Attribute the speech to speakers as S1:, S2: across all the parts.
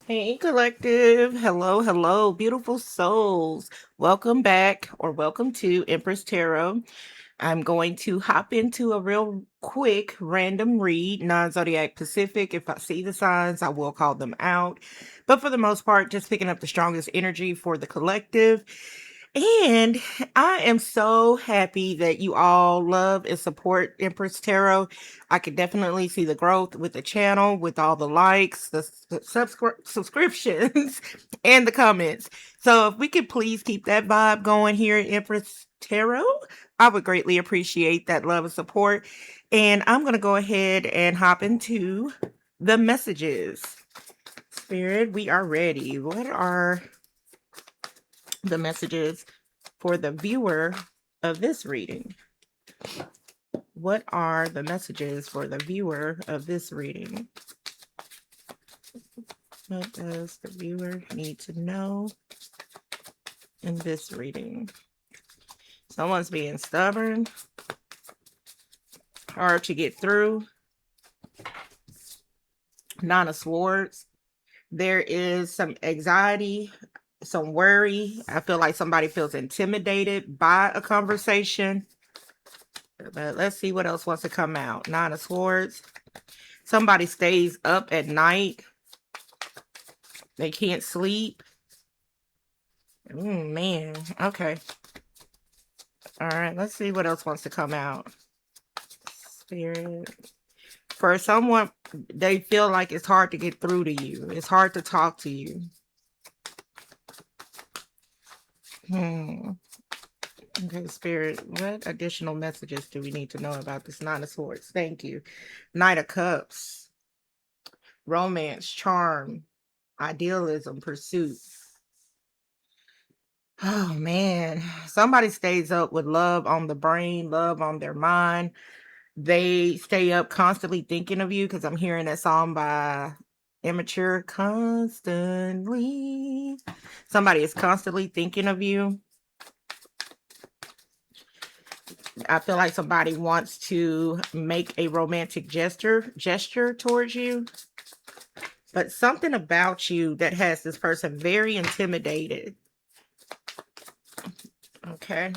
S1: Hey, collective. Hello, hello, beautiful souls. Welcome back or welcome to Empress Tarot. I'm going to hop into a real quick random read, non zodiac Pacific. If I see the signs, I will call them out. But for the most part, just picking up the strongest energy for the collective. And I am so happy that you all love and support Empress Tarot. I can definitely see the growth with the channel, with all the likes, the subscriptions, and the comments. So if we could please keep that vibe going here at Empress Tarot, I would greatly appreciate that love and support. And I'm going to go ahead and hop into the messages. Spirit, we are ready. What are the messages for the viewer of this reading? What are the messages for the viewer of this reading? What does the viewer need to know in this reading? Someone's being stubborn, hard to get through. Nine of Swords. There is some anxiety, some worry. I feel like somebody feels intimidated by a conversation. But let's see what else wants to come out. Nine of Swords. Somebody stays up at night. They can't sleep. Man. Okay. All right. Let's see what else wants to come out. Spirit. For someone, they feel like it's hard to get through to you. It's hard to talk to you. Okay, Spirit, what additional messages do we need to know about this Nine of Swords? Thank you. Knight of Cups. Romance, charm, idealism, pursuit. Oh, man. Somebody stays up with love on the brain, love on their mind. They stay up constantly thinking of you, because I'm hearing that song by Immature, constantly. Somebody is constantly thinking of you. I feel like somebody wants to make a romantic gesture towards you. But something about you that has this person very intimidated. Okay.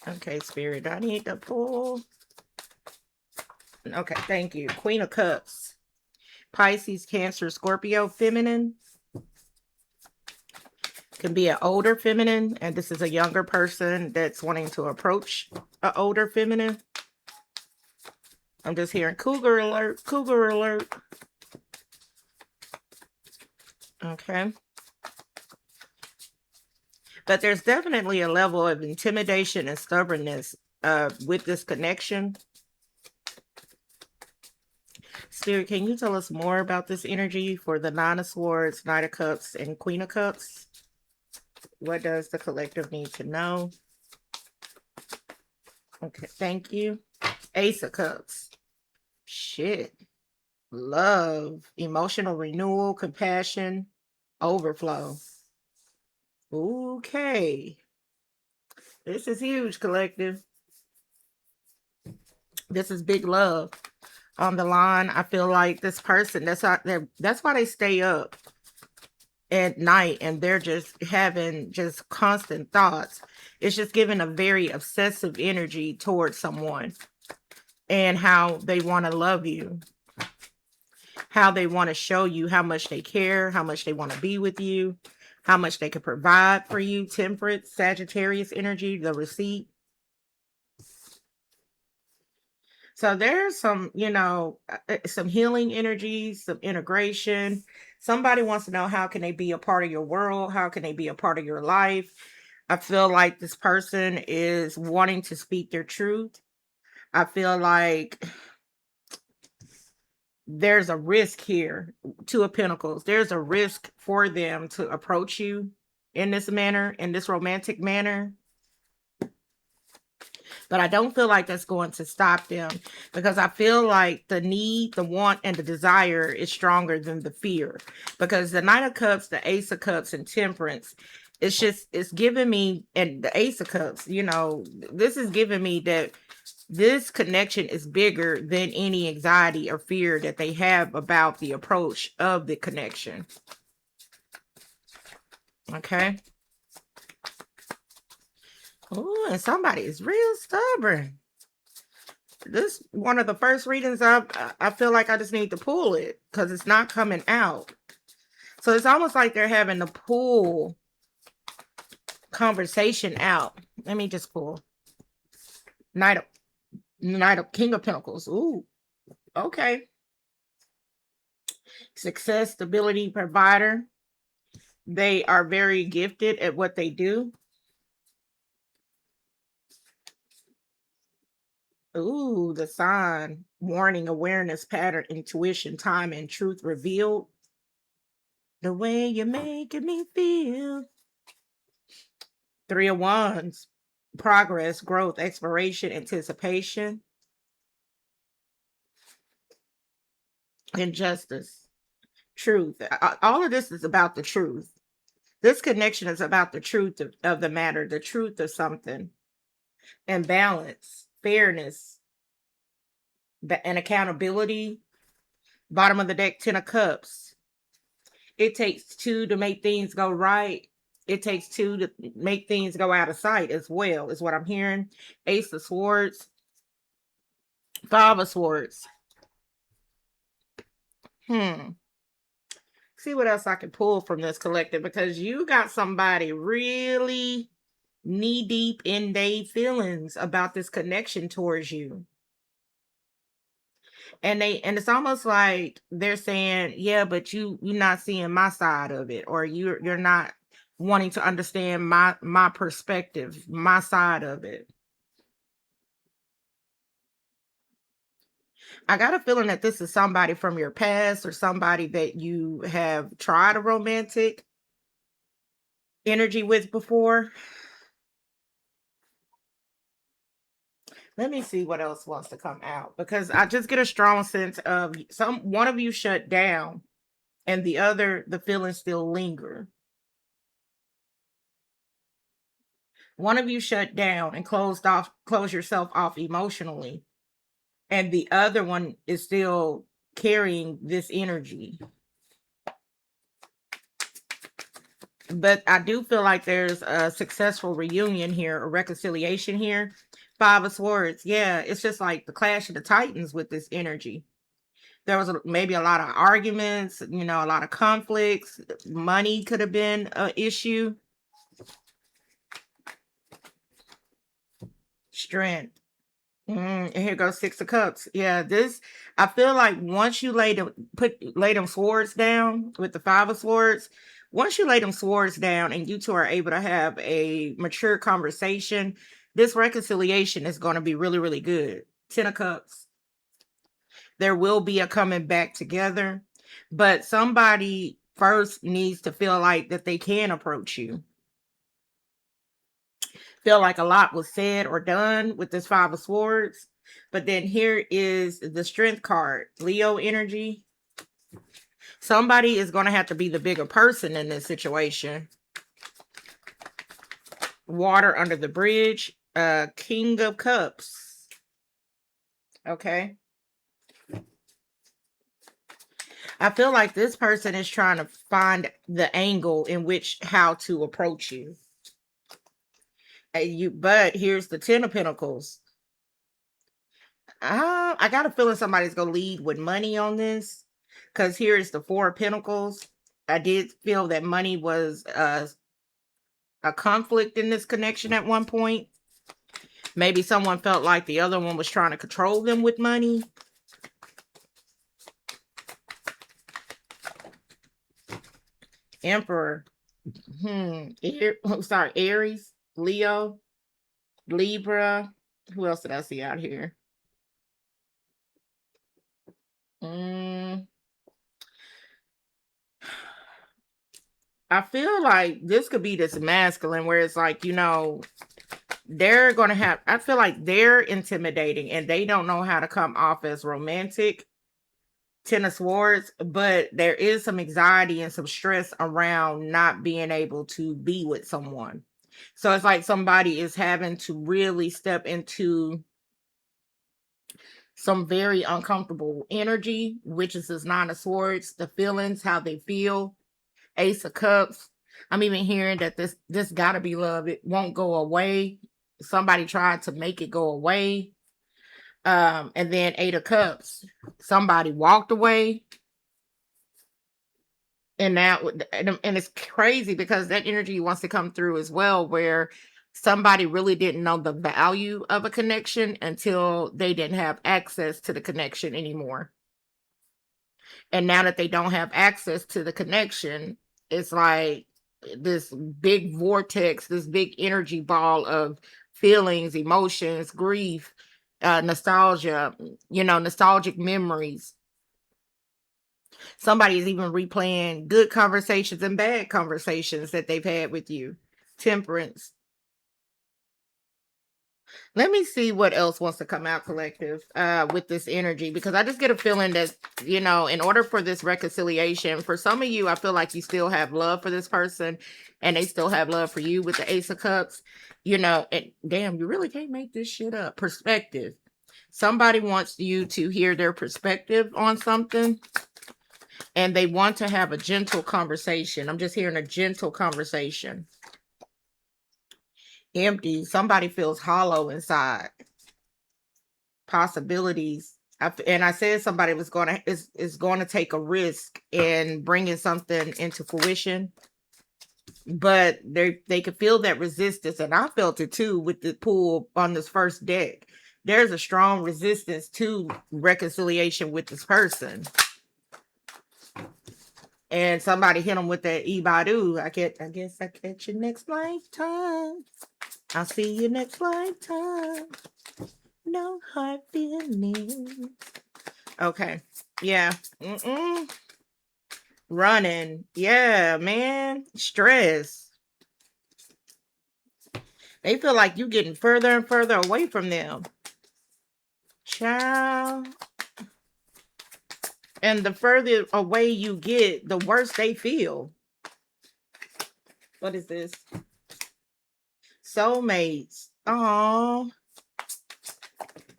S1: Okay, Spirit, I need to pull. Okay, thank you. Queen of Cups. Pisces, Cancer, Scorpio, feminine. Can be an older feminine, and this is a younger person that's wanting to approach an older feminine. I'm just hearing cougar alert, cougar alert. Okay. But there's definitely a level of intimidation and stubbornness with this connection. Spirit, can you tell us more about this energy for the Nine of Swords, Knight of Cups, and Queen of Cups? What does the collective need to know? Okay, thank you. Ace of Cups. Shit. Love, emotional renewal, compassion, overflow. Okay. This is huge, collective. This is big love on the line. I feel like this person, that's why they stay up at night, and they're just having just constant thoughts. It's just giving a very obsessive energy towards someone, and how they want to love you, how they want to show you how much they care, how much they want to be with you, how much they can provide for you. Temperance, Sagittarius energy, the receipt. So there's some, some healing energies, some integration. Somebody wants to know, how can they be a part of your world? How can they be a part of your life? I feel like this person is wanting to speak their truth. I feel like there's a risk here. Two of Pentacles. There's a risk for them to approach you in this manner, in this romantic manner. But I don't feel like that's going to stop them, because I feel like the need, the want, and the desire is stronger than the fear. Because the Knight of Cups, the Ace of Cups, and Temperance, it's giving me, and the Ace of Cups, this is giving me that This connection is bigger than any anxiety or fear that they have about the approach of the connection. Okay. Oh, and somebody is real stubborn. This one of the first readings I feel like I just need to pull it because it's not coming out. So it's almost like they're having to pull conversation out. Let me just pull Knight of King of Pentacles. Ooh, okay. Success, stability, provider. They are very gifted at what they do. Ooh, the sign. Warning, awareness, pattern, intuition, time, and truth revealed. The way you're making me feel. 3 of Wands. Progress, growth, exploration, anticipation, and justice. Truth. All of this is about the truth. This connection is about the truth of the matter, the truth of something, and balance, fairness, and accountability. Bottom of the deck, 10 of Cups. It takes two to make things go right. It takes two to make things go out of sight as well, is what I'm hearing. Ace of Swords, 5 of Swords. See what else I can pull from this collective, because you got somebody really knee deep in their feelings about this connection towards you. And it's almost like they're saying, yeah, but you're not seeing my side of it, or you're not wanting to understand my perspective, my side of it. I got a feeling that this is somebody from your past or somebody that you have tried a romantic energy with before. Let me see what else wants to come out, because I just get a strong sense of one of you shut down and the feelings still linger. One of you shut down and closed yourself off emotionally, and the other one is still carrying this energy. But I do feel like there's a successful reunion here, a reconciliation here. 5 of Swords. Yeah, it's just like the clash of the titans with this energy. There was maybe a lot of arguments, a lot of conflicts. Money could have been an issue. Strength. And here goes 6 of Cups. Yeah, I feel like once you lay them swords down with the 5 of Swords, once you lay them swords down and you two are able to have a mature conversation, this reconciliation is going to be really, really good. 10 of Cups. There will be a coming back together, but somebody first needs to feel like that they can approach you. Feel like a lot was said or done with this 5 of Swords. But then here is the Strength card, Leo energy. Somebody is going to have to be the bigger person in this situation. Water under the bridge, King of Cups. Okay. I feel like this person is trying to find the angle in which how to approach you. But here's the 10 of Pentacles. I got a feeling somebody's gonna lead with money on this, because here is the 4 of Pentacles. I did feel that money was a conflict in this connection at one point. Maybe someone felt like the other one was trying to control them with money. Emperor. Sorry, Aries, Leo, Libra. Who else did I see out here? I feel like this could be this masculine where it's like, they're going to have, I feel like they're intimidating and they don't know how to come off as romantic. 10 of Swords, but there is some anxiety and some stress around not being able to be with someone. So it's like somebody is having to really step into some very uncomfortable energy, which is this Nine of Swords, the feelings, how they feel, Ace of Cups. I'm even hearing that this gotta be love. It won't go away. Somebody tried to make it go away. And then Eight of Cups. Somebody walked away. And now and it's crazy because that energy wants to come through as well, where somebody really didn't know the value of a connection until they didn't have access to the connection anymore. And now that they don't have access to the connection, it's like this big vortex, this big energy ball of feelings, emotions, grief, nostalgia, nostalgic memories. Somebody's even replaying good conversations and bad conversations that they've had with you. Temperance. Let me see what else wants to come out, collective, with this energy, because I just get a feeling that, in order for this reconciliation, for some of you, I feel like you still have love for this person and they still have love for you with the Ace of Cups, and damn, you really can't make this shit up. Perspective. Somebody wants you to hear their perspective on something and they want to have a gentle conversation. I'm just hearing a gentle conversation. Empty. Somebody feels hollow inside. Possibilities. And I said somebody was going to is going to take a risk in bringing something into fruition, but they could feel that resistance, and I felt it too with the pool on this first deck. There's a strong resistance to reconciliation with this person. And somebody hit them with that Ibadu. I guess I catch you next lifetime. I'll see you next lifetime. No hard feelings. Okay. Yeah. Running. Yeah, man. Stress. They feel like you getting further and further away from them. Child. And the further away you get, the worse they feel. What is this? Soulmates. Oh,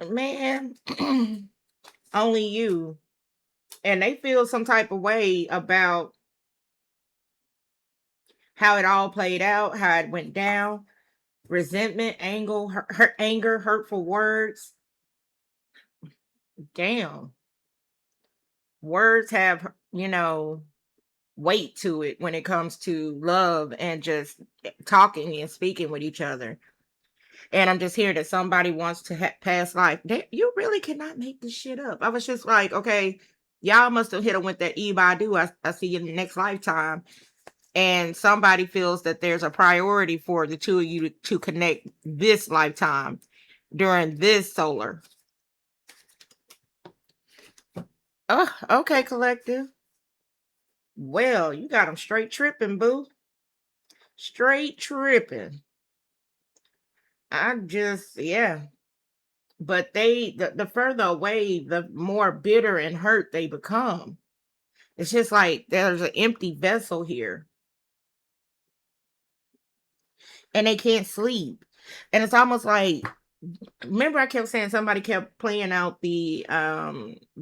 S1: man. Only you. And they feel some type of way about how it all played out, how it went down. Resentment, anger, hurtful words. Damn. Words have, weight to it when it comes to love and just talking and speaking with each other. And I'm just hearing that somebody wants to past life. You really cannot make this shit up. I was just like, okay, y'all must have hit him with that Ibadu. I see you in the next lifetime. And somebody feels that there's a priority for the two of you to connect this lifetime during this solar. Oh, okay, collective. Well, you got them straight tripping, boo. Straight tripping. Yeah. But the further away, the more bitter and hurt they become. It's just like there's an empty vessel here. And they can't sleep. And it's almost like, remember I kept saying somebody kept playing out the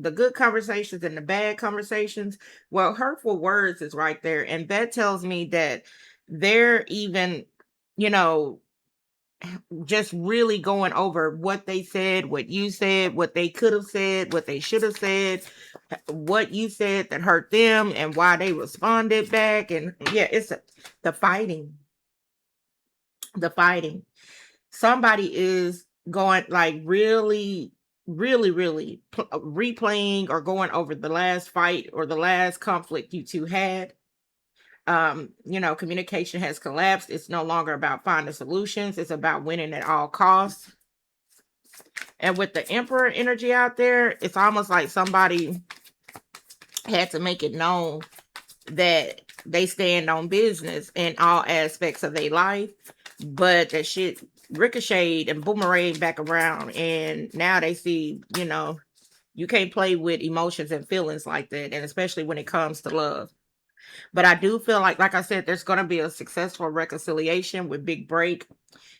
S1: good conversations and the bad conversations. Well, hurtful words is right there, and that tells me that they're even, you know just really going over what they said, what you said, what they could have said, what they should have said, what you said that hurt them, and why they responded back. And yeah, the fighting. The fighting. Somebody is going like really, really, really replaying or going over the last fight or the last conflict you two had. Communication has collapsed. It's no longer about finding solutions. It's about winning at all costs. And with the Emperor energy out there, it's almost like somebody had to make it known that they stand on business in all aspects of their life, but that shit ricocheted and boomeranged back around, and now they see, you can't play with emotions and feelings like that, and especially when it comes to love. But I do feel like I said, there's going to be a successful reconciliation with big break.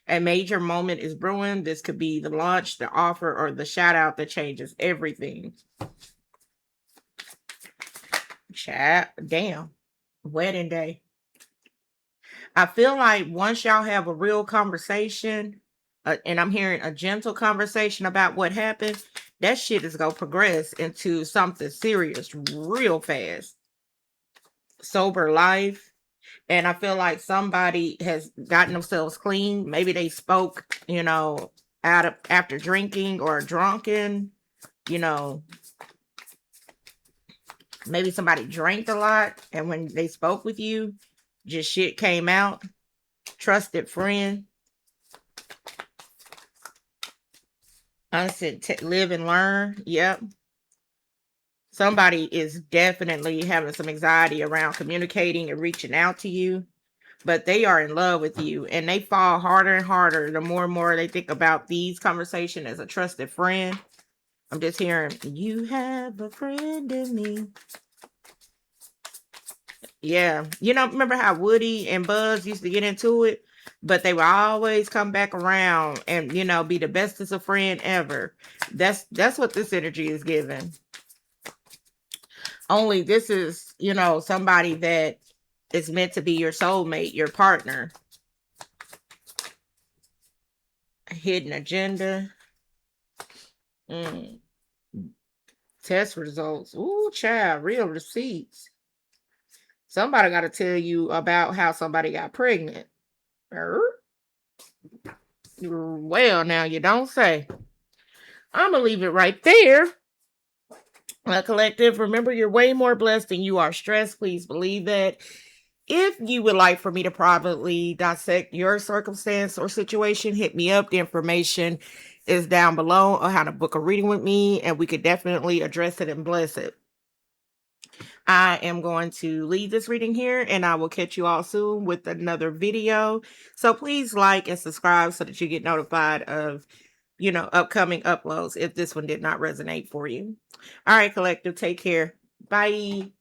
S1: A major moment is brewing. This could be the launch, the offer, or the shout out that changes everything. Chat, damn, wedding day. I feel like once y'all have a real conversation, and I'm hearing a gentle conversation about what happened, that shit is gonna progress into something serious real fast. Sober life. And I feel like somebody has gotten themselves clean. Maybe they spoke, out of after drinking or drunken, you know, maybe somebody drank a lot and when they spoke with you, just shit came out. Trusted friend. I said live and learn. Yep. Somebody is definitely having some anxiety around communicating and reaching out to you, but they are in love with you and they fall harder and harder the more and more they think about these conversations as a trusted friend. I'm just hearing, you have a friend in me. Yeah. Remember how Woody and Buzz used to get into it? But they would always come back around and, be the bestest of friend ever. That's what this energy is giving. Only this is, somebody that is meant to be your soulmate, your partner. A hidden agenda. Test results. Ooh, child, real receipts. Somebody got to tell you about how somebody got pregnant. Well, now you don't say. I'm going to leave it right there. Collective, remember you're way more blessed than you are stressed. Please believe that. If you would like for me to privately dissect your circumstance or situation, hit me up. The information is down below on how to book a reading with me, and we could definitely address it and bless it. I am going to leave this reading here, and I will catch you all soon with another video. So please like and subscribe so that you get notified of, upcoming uploads if this one did not resonate for you. All right, collective, take care. Bye.